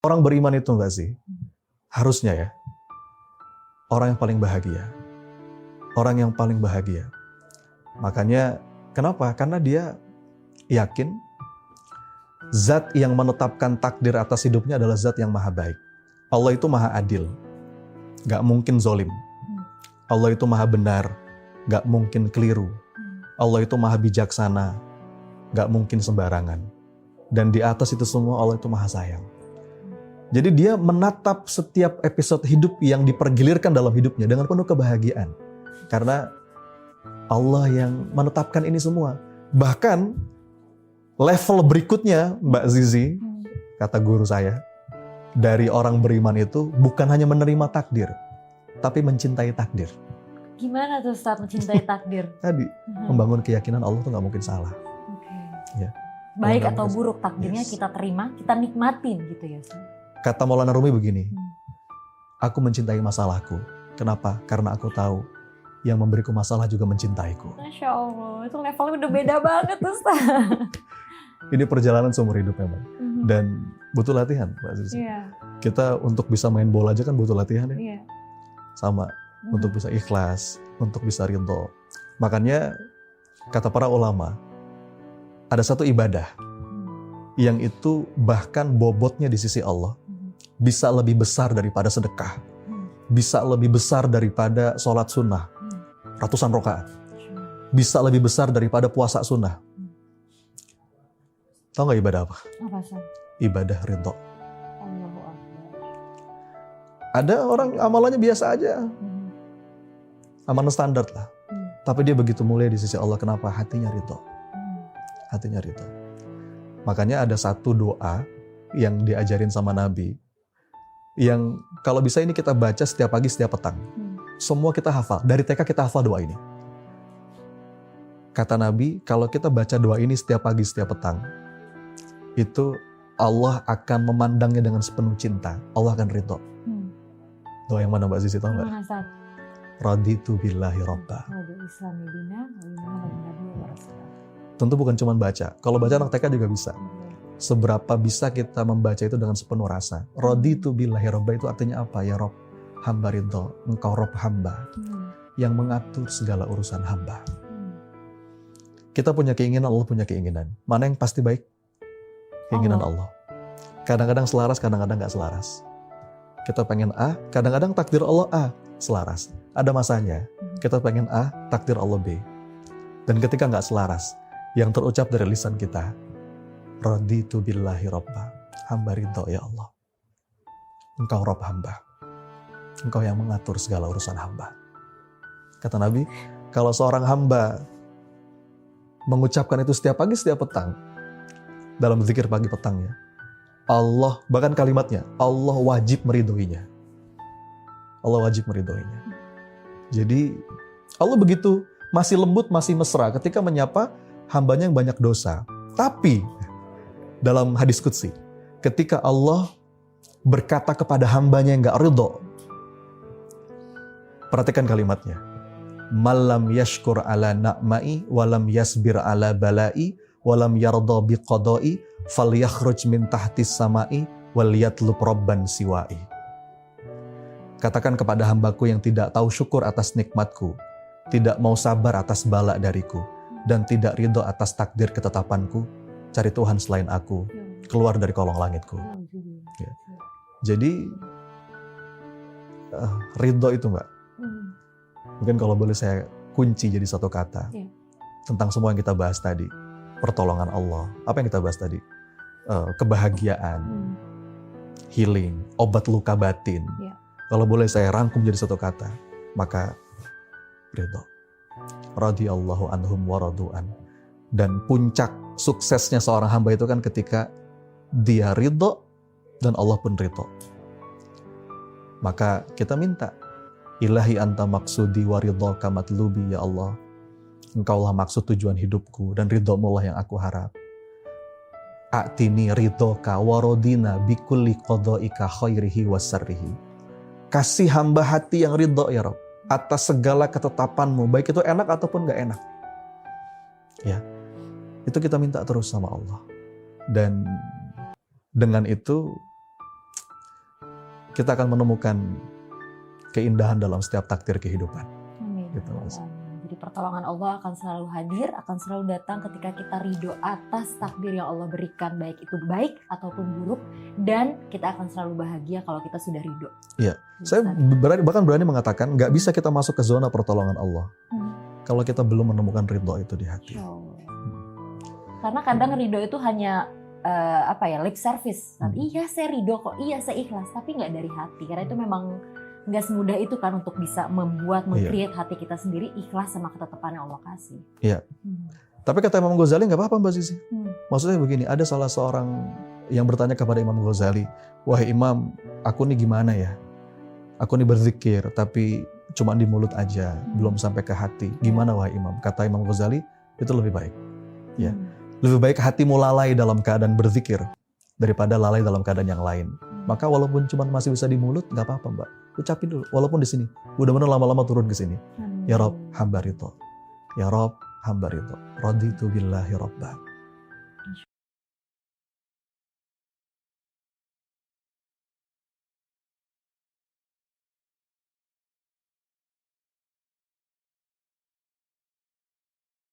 Orang beriman itu enggak sih? Harusnya ya. Orang yang paling bahagia. Orang yang paling bahagia. Makanya kenapa? Karena dia yakin zat yang menetapkan takdir atas hidupnya adalah zat yang maha baik. Allah itu maha adil. Gak mungkin zolim. Allah itu maha benar. Gak mungkin keliru. Allah itu maha bijaksana. Gak mungkin sembarangan. Dan di atas itu semua Allah itu maha sayang. Jadi dia menatap setiap episode hidup yang dipergilirkan dalam hidupnya dengan penuh kebahagiaan. Karena Allah yang menetapkan ini semua. Bahkan level berikutnya, Mbak Zizi, kata guru saya, dari orang beriman itu bukan hanya menerima takdir, tapi mencintai takdir. Gimana tuh Ustaz mencintai takdir? Tadi, membangun keyakinan Allah tuh gak mungkin salah. Ya. Baik atau buruk takdirnya kita terima, kita nikmatin gitu ya Ustaz. Kata Maulana Rumi begini, aku mencintai masalahku. Kenapa? Karena aku tahu yang memberiku masalah juga mencintaiku. Masya Allah, itu levelnya udah beda banget Ustaz. Ini perjalanan seumur hidup memang. Dan butuh latihan, Mbak Zizi. Iya. Kita untuk bisa main bola aja kan butuh latihan ya. Iya. Sama, untuk bisa ikhlas, untuk bisa ridho. Makanya kata para ulama, ada satu ibadah yang itu bahkan bobotnya di sisi Allah bisa lebih besar daripada sedekah, bisa lebih besar daripada sholat sunnah, ratusan rakaat, bisa lebih besar daripada puasa sunnah. Tahu nggak ibadah apa? Apa Ustaz? Ibadah ridho. Allahu Akbar. Ada orang amalannya biasa aja, amalan standar lah. Tapi dia begitu mulia di sisi Allah. Kenapa? Hatinya ridho. Hatinya ridho. Makanya ada satu doa yang diajarin sama Nabi, yang kalau bisa ini kita baca setiap pagi, setiap petang. Semua kita hafal. Dari TK kita hafal doa ini. Kata Nabi, kalau kita baca doa ini setiap pagi, setiap petang, itu Allah akan memandangnya dengan sepenuh cinta. Allah akan ridho. Doa yang mana Mbak Zizi, tahu nggak? Raditu billahi robba. Tentu bukan cuma baca. Kalau baca anak TK juga bisa. Seberapa bisa kita membaca itu dengan sepenuh rasa. Raditu billahi robba itu artinya apa? Ya Rob, hamba ridho. Engkau Rob hamba yang mengatur segala urusan hamba. Kita punya keinginan, Allah punya keinginan. Mana yang pasti baik? Keinginan Allah. Kadang-kadang selaras, kadang-kadang gak selaras. Kita pengen A, kadang-kadang takdir Allah A, selaras. Ada masanya, kita pengen A, takdir Allah B. Dan ketika gak selaras, yang terucap dari lisan kita, Raditu billahi robba. Hamba ridho ya Allah. Engkau Rob hamba. Engkau yang mengatur segala urusan hamba. Kata Nabi, kalau seorang hamba mengucapkan itu setiap pagi, setiap petang, dalam zikir pagi petangnya, Allah, bahkan kalimatnya, Allah wajib meridhoinya. Allah wajib meridhoinya. Jadi Allah begitu masih lembut, masih mesra ketika menyapa hambanya yang banyak dosa. Tapi dalam hadis qudsi, ketika Allah berkata kepada hambanya yang gak ridho, perhatikan kalimatnya, malam yashkur ala na'mai walam yasbir ala balai walam yarda biqadai falyakhruj min tahtis samai wal yatlub rabban siwai. Katakan kepada hambaku yang tidak tahu syukur atas nikmatku, tidak mau sabar atas bala dariku, dan tidak ridho atas takdir ketetapanku, cari Tuhan selain aku, keluar dari kolong langitku. Ya. Jadi ridho itu Mbak, mungkin kalau boleh saya kunci jadi satu kata tentang semua yang kita bahas tadi. Pertolongan Allah, apa yang kita bahas tadi? Kebahagiaan, healing, obat luka batin. Kalau boleh saya rangkum jadi satu kata, maka ridho. Radhiyallahu anhum wa radu'an. Dan puncak suksesnya seorang hamba itu kan ketika dia ridho dan Allah pun ridho. Maka kita minta, Ilahi anta maksudi wa ridhoka matlubi ya Allah. Engkaulah maksud tujuan hidupku dan ridhomu lah yang aku harap. A'tini ridhoka wa rodina bikulli qadha'ika khairihi wa sarrihi. Kasih hamba hati yang ridho ya Rabb atas segala ketetapanmu, baik itu enak ataupun gak enak. Ya, itu kita minta terus sama Allah. Dan dengan itu kita akan menemukan keindahan dalam setiap takdir kehidupan. Amin. Gitu, Mas. Jadi pertolongan Allah akan selalu hadir, akan selalu datang ketika kita ridho atas takdir yang Allah berikan, baik itu baik ataupun buruk, dan kita akan selalu bahagia kalau kita sudah ridho. Iya. Saya bahkan berani mengatakan nggak bisa kita masuk ke zona pertolongan Allah kalau kita belum menemukan ridho itu di hati. Karena kadang ridho itu hanya lip service. Iya saya ridho kok, iya saya ikhlas, tapi nggak dari hati. Karena itu memang nggak semudah itu kan untuk bisa membuat, meng-create hati kita sendiri ikhlas sama ketetapan yang Allah kasih. Iya. Tapi kata Imam Ghazali nggak apa-apa Mbak Sisi. Maksudnya begini, ada salah seorang yang bertanya kepada Imam Ghazali, wahai Imam, aku nih gimana ya? Aku nih berzikir, tapi cuma di mulut aja, belum sampai ke hati. Gimana wahai Imam? Kata Imam Ghazali, itu lebih baik. Ya, lebih baik hatimu lalai dalam keadaan berzikir daripada lalai dalam keadaan yang lain. Maka walaupun cuma masih bisa di mulut, nggak apa-apa Mbak. Ucapin dulu, walaupun di sini. Mudah-mudahan lama-lama turun ke sini. Ya Rob, hamba ridho. Ya Rob, hamba ridho. Raditu billahi robba.